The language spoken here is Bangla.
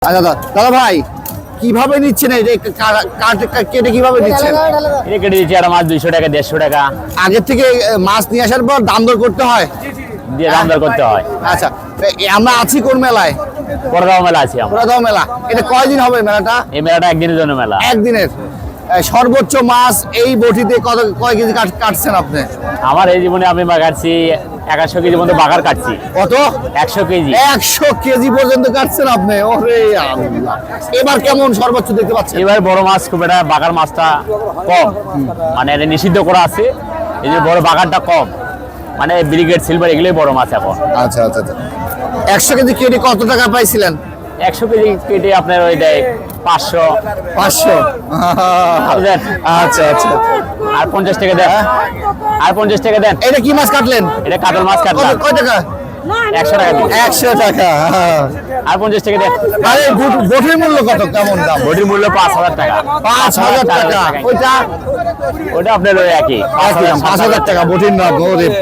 আচ্ছা দাদা ভাই কিভাবে নিচ্ছেন এই যে কেটে কিভাবে নিচ্ছেন? এটা কেটে দিচ্ছি একটা মাছ 200 টাকা 150 টাকা আগে থেকে মাছ নিয়ে আসার পর দাম দর করতে হয়, দিয়ে দাম দর করতে হয়। আচ্ছা আমরা আছি কোন মেলায়? পরগাঁও মেলা আছি আমরা। পুরাদাও মেলা। এটা কয়দিন হবে মেলাটা? এই মেলাটা একদিনের জন্য মেলা। একদিনের। সর্বোচ্চ মাছ এই বটিতে কয় কেজি কাটছেন আপনি? আমার এই জীবনে আমি কাটছি 150 কেজি পর্যন্ত বাগার কাটছি। কত? 100 কেজি। 100 কেজি পর্যন্ত কাটছেন আপনি? ওরে আল্লাহ। এবার কেমন সর্বোচ্চ দেখতে পাচ্ছেন? এবার বড় মাছ খুব একটা, বাগার মাছটা কম, মানে এটা নিষিদ্ধ করা আছে, এই যে বড় বাগারটা কম, মানে ব্রিগেড সিলভার এগুলোই বড় মাছ এখন। আচ্ছা আচ্ছা আচ্ছা। 100 কেজি কেটে কত টাকা পাইছিলেন? 100 কেজি কেটে আপনার ওই দেয় 500। 500। আচ্ছা আচ্ছা। আর 50 টাকা দেন, আর 50 টাকা দেন। এটা কি মাছ কাটলেন? এটা কাতল মাছ কাটলাম। কয় টাকা? 100 টাকা দিন। 100 টাকা। আর 50 টাকা দেন। আরে বটির মূল্য কত? কেমন দাম? বডির মূল্য 5000 টাকা। 5000 টাকা। ওইটা ওটা আপনার ওই একই 5000 টাকা বটির না।